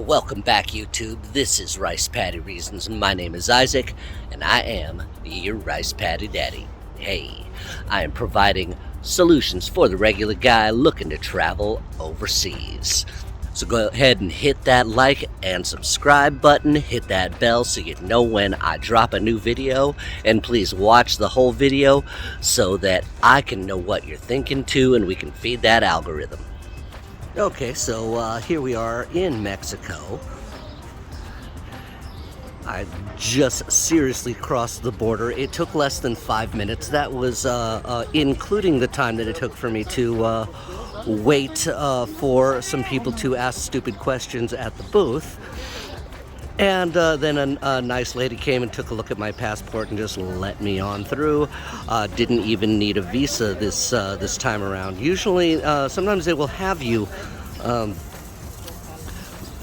Welcome back, YouTube. This is Rice Paddy Reasons. My name is Isaac, and I am your Rice Paddy Daddy. Hey, I am providing solutions for the regular guy looking to travel overseas. So go ahead and hit that like and subscribe button, hit that bell so you know when I drop a new video, and please watch the whole video so that I can know what you're thinking too, and we can feed that algorithm. Okay, so here we are in Mexico. I just seriously crossed the border. It took less than 5 minutes. That was including the time that it took for me to wait for some people to ask stupid questions at the booth. And then a nice lady came and took a look at my passport and just let me on through. Didn't even need a visa this time around. Usually, sometimes they will have you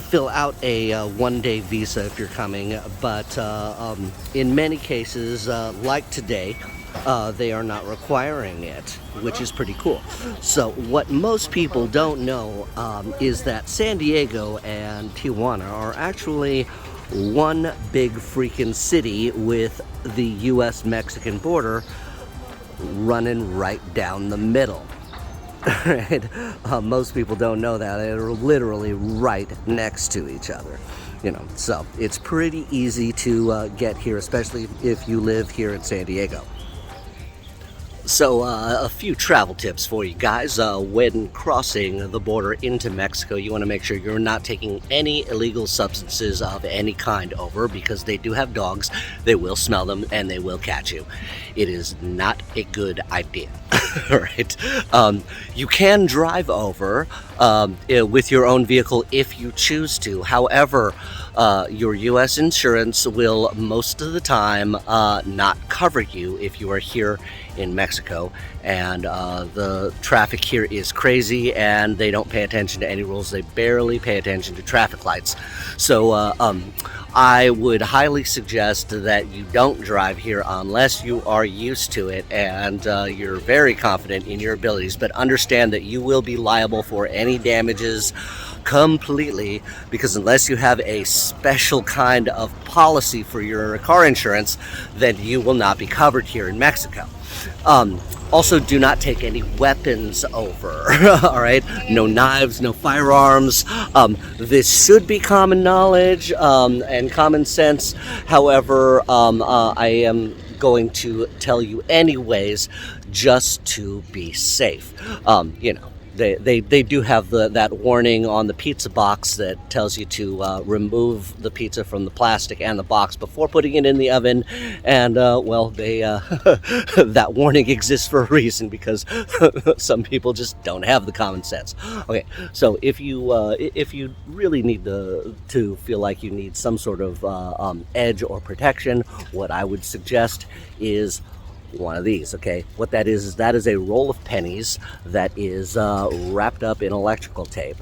fill out a one-day visa if you're coming, but in many cases, like today, they are not requiring it, which is pretty cool. So what most people don't know is that San Diego and Tijuana are actually one big freaking city with the US-Mexican border running right down the middle. Right? Most people don't know that. They're literally right next to each other. So it's pretty easy to get here, especially if you live here in San Diego. So a few travel tips for you guys. When crossing the border into Mexico, you want to make sure you're not taking any illegal substances of any kind over, because they do have dogs. They will smell them and they will catch you. It is not a good idea. Right? You can drive over with your own vehicle if you choose to. However, your U.S. insurance will most of the time not cover you if you are here in Mexico, and the traffic here is crazy and they don't pay attention to any rules. They barely pay attention to traffic lights. So I would highly suggest that you don't drive here unless you are used to it and you're very confident in your abilities, but understand that you will be liable for any damages completely, because unless you have a special kind of policy for your car insurance, then you will not be covered here in Mexico. Also, do not take any weapons over. All right, no knives, no firearms. This should be common knowledge and common sense. However, I am going to tell you anyways, just to be safe. They do have that warning on the pizza box that tells you to remove the pizza from the plastic and the box before putting it in the oven, and that warning exists for a reason, because some people just don't have the common sense. Okay, so if you really need to feel like you need some sort of edge or protection, what I would suggest is one of these. Okay, what that is a roll of pennies that is wrapped up in electrical tape.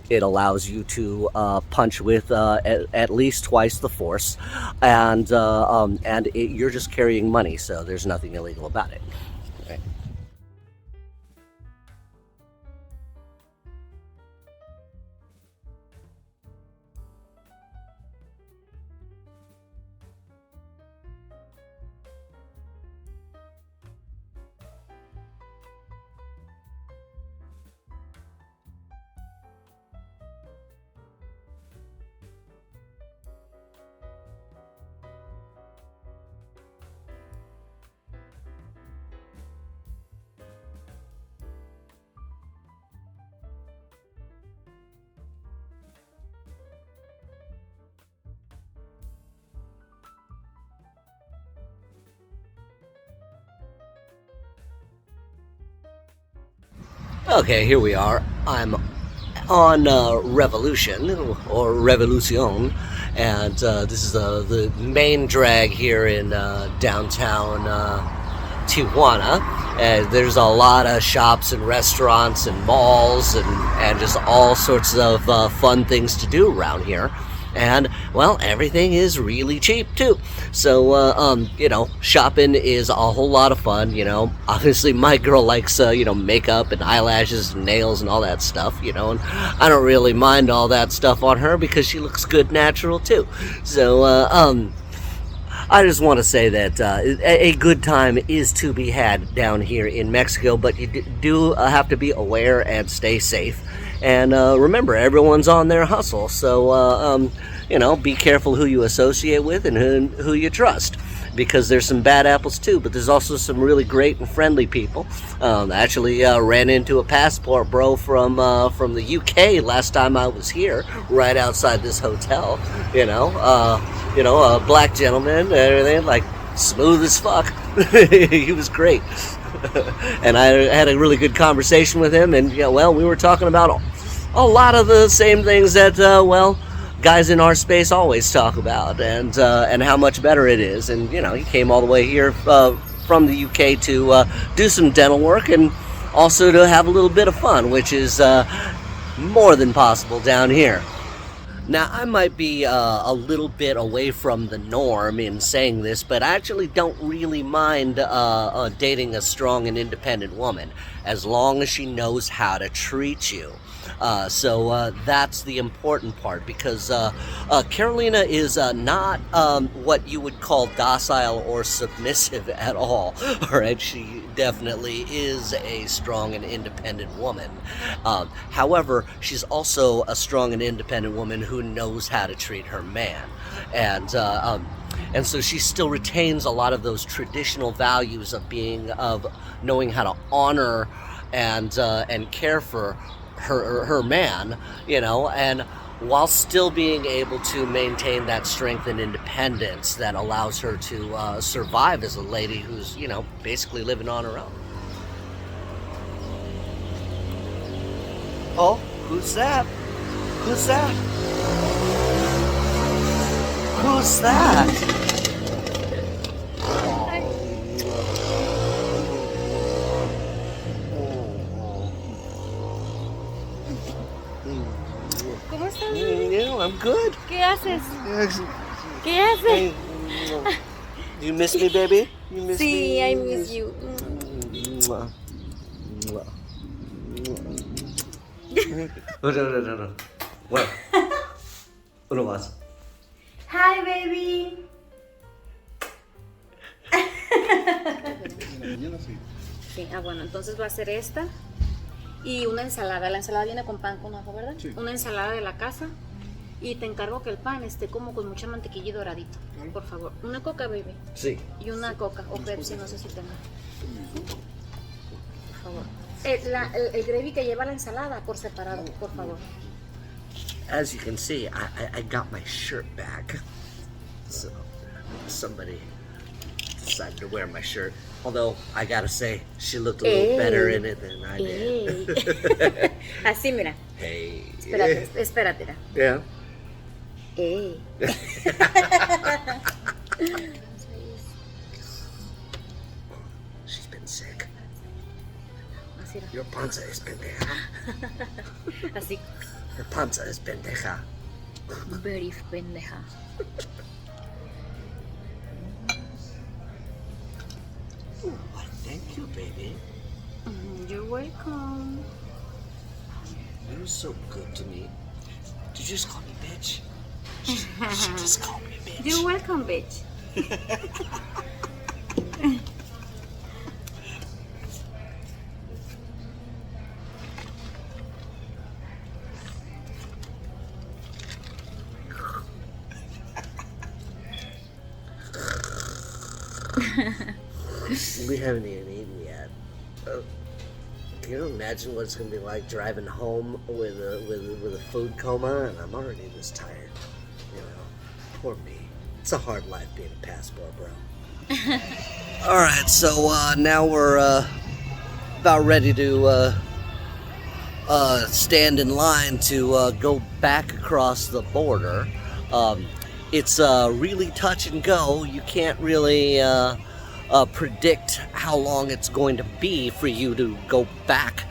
It allows you to punch with at least twice the force, and you're just carrying money, so there's nothing illegal about it. Okay. Okay, here we are. I'm on Revolution, or Revolucion, and this is the main drag here in downtown Tijuana. There's a lot of shops and restaurants and malls and just all sorts of fun things to do around here. And, well, everything is really cheap too. So, shopping is a whole lot of fun. Obviously my girl likes, makeup and eyelashes and nails and all that stuff, and I don't really mind all that stuff on her because she looks good natural too. So, I just want to say that a good time is to be had down here in Mexico, but you do have to be aware and stay safe. And remember, everyone's on their hustle, so be careful who you associate with and who you trust, because there's some bad apples too, but there's also some really great and friendly people. I actually ran into a passport bro from the UK last time I was here, right outside this hotel. A black gentleman and everything, like smooth as fuck. He was great. And I had a really good conversation with him, and we were talking about a lot of the same things that guys in our space always talk about, and how much better it is. And he came all the way here from the UK to do some dental work and also to have a little bit of fun, which is more than possible down here. Now, I might be a little bit away from the norm in saying this, but I actually don't really mind dating a strong and independent woman, as long as she knows how to treat you. So that's the important part, because Carolina is not what you would call docile or submissive at all. All right, she definitely is a strong and independent woman. However, she's also a strong and independent woman who knows how to treat her man, and so she still retains a lot of those traditional values of knowing how to honor and care for her man, and while still being able to maintain that strength and independence that allows her to survive as a lady who's, basically living on her own. Oh, who's that? Who's that? Who's that? ¿Cómo estás? I'm good. ¿Qué haces? ¿Qué haces? Do you miss me, baby? You miss Sí, me? I miss you. Mwah. Mwah. No. What? Uno más. Hi, baby. Sí, bueno, entonces va a ser esta y una ensalada. La ensalada viene con pan con ajo, ¿verdad? Sí. Una ensalada de la casa, y te encargo que el pan esté como con mucha mantequilla y doradito, por favor. Una coca, baby. Sí. Y una coca o Pepsi, no sé si tenga. Por favor. El gravy que lleva la ensalada por separado, por favor. As you can see, I got my shirt back. So, somebody decided to wear my shirt. Although, I gotta say, she looked a little better in it than I did. Así, mira. Hey. Espérate. Yeah. Hey. She's been sick. Así era. Your panza es pendeja. Así. Your panza es pendeja. Very pendeja. Thank you, baby. You're welcome. You were so good to me. Did you just call me bitch? She just called me bitch. You're welcome, bitch. We haven't even eaten yet. Can you imagine what it's gonna be like driving home with a food coma, and I'm already this tired. Poor me. It's a hard life being a passport bro. All right, so now we're about ready to stand in line to go back across the border. It's really touch and go. You can't really predict how long it's going to be for you to go back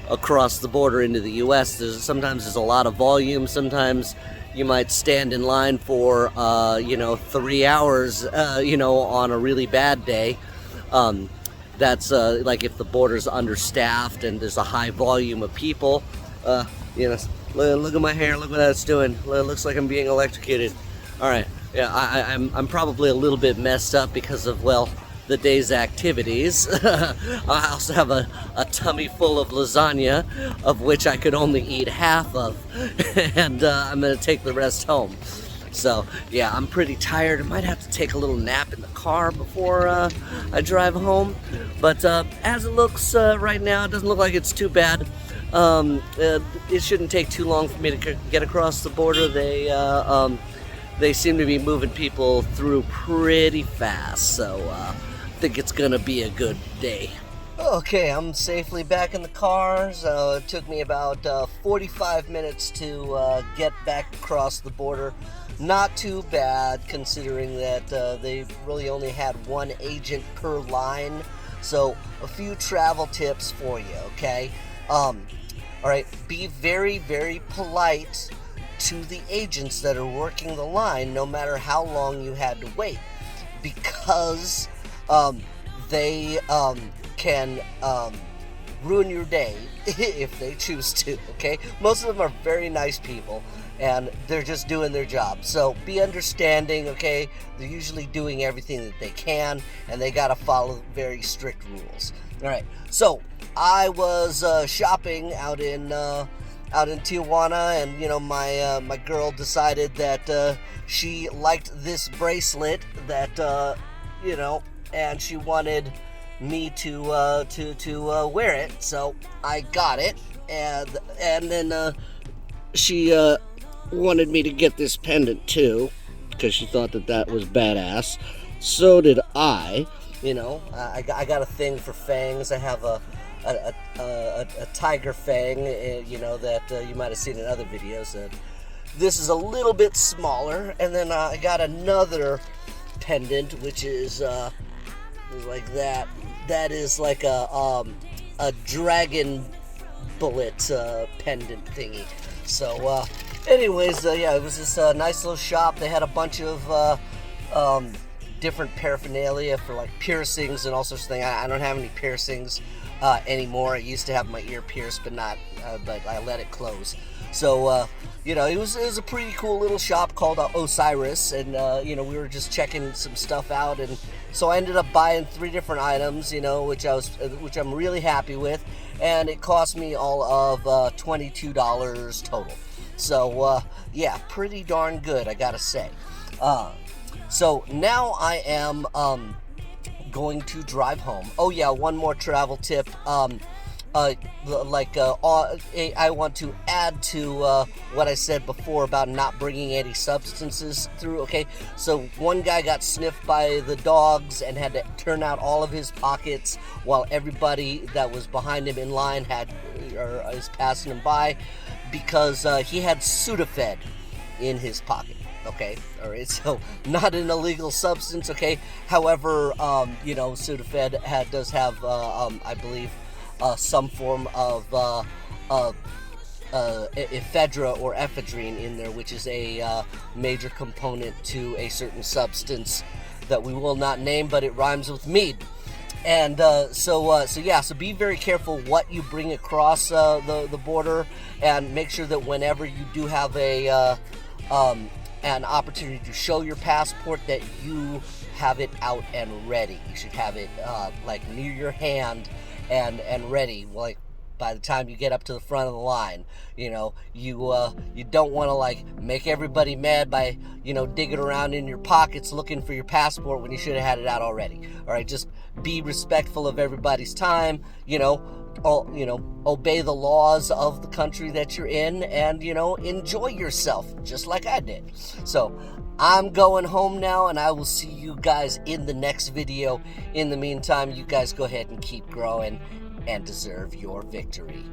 across the border into the U.S. Sometimes there's a lot of volume. Sometimes you might stand in line for 3 hours on a really bad day. That's like if the border's understaffed and there's a high volume of people. Look at my hair, look what that's doing. It looks like I'm being electrocuted. All right, yeah, I'm probably a little bit messed up because of, well, the day's activities. I also have a tummy full of lasagna, of which I could only eat half of, and I'm gonna take the rest home. So yeah, I'm pretty tired. I might have to take a little nap in the car before I drive home. But as it looks right now, it doesn't look like it's too bad. It shouldn't take too long for me to get across the border. They seem to be moving people through pretty fast, so I think it's gonna be a good day. Okay, I'm safely back in the car. So it took me about 45 minutes to get back across the border. Not too bad, considering that they really only had one agent per line. So a few travel tips for you, okay? All right, be very, very polite to the agents that are working the line, no matter how long you had to wait, because they can ruin your day if they choose to, okay? Most of them are very nice people, and they're just doing their job. So be understanding, okay? They're usually doing everything that they can, and they gotta follow very strict rules. All right, so I was shopping out in Tijuana, and my girl decided that she liked this bracelet that and she wanted me to wear it, so I got it, and then she wanted me to get this pendant too, because she thought that was badass. So did I. I got a thing for fangs. I have a tiger fang, that you might have seen in other videos. This is a little bit smaller, and then I got another pendant, which is like that. That is like a dragon bullet pendant thingy. So, anyways, yeah, it was this nice little shop. They had a bunch of different paraphernalia for like piercings and all sorts of things. I don't have any piercings anymore. I used to have my ear pierced, but I let it close. So it was a pretty cool little shop called Osiris, and we were just checking some stuff out, and so I ended up buying 3 different items, which I'm really happy with, and it cost me all of $22 total. So yeah, pretty darn good, I gotta say. So now I am going to drive home. Oh yeah, one more travel tip. I want to add to what I said before about not bringing any substances through, okay? So one guy got sniffed by the dogs and had to turn out all of his pockets while everybody that was behind him in line is passing him by, because he had Sudafed in his pocket. Okay, all right, so not an illegal substance, okay? However, Sudafed does have, I believe, some form of ephedra or ephedrine in there, which is a major component to a certain substance that we will not name, but it rhymes with mead. And so be very careful what you bring across the border, and make sure that whenever you do have an opportunity to show your passport, that you have it out and ready. You should have it like near your hand and ready, like by the time you get up to the front of the line. You don't want to like make everybody mad by digging around in your pockets looking for your passport when you should have had it out already. All right, just be respectful of everybody's time. Obey the laws of the country that you're in, and enjoy yourself just like I did. So I'm going home now, and I will see you guys in the next video. In the meantime, you guys go ahead and keep growing and deserve your victory.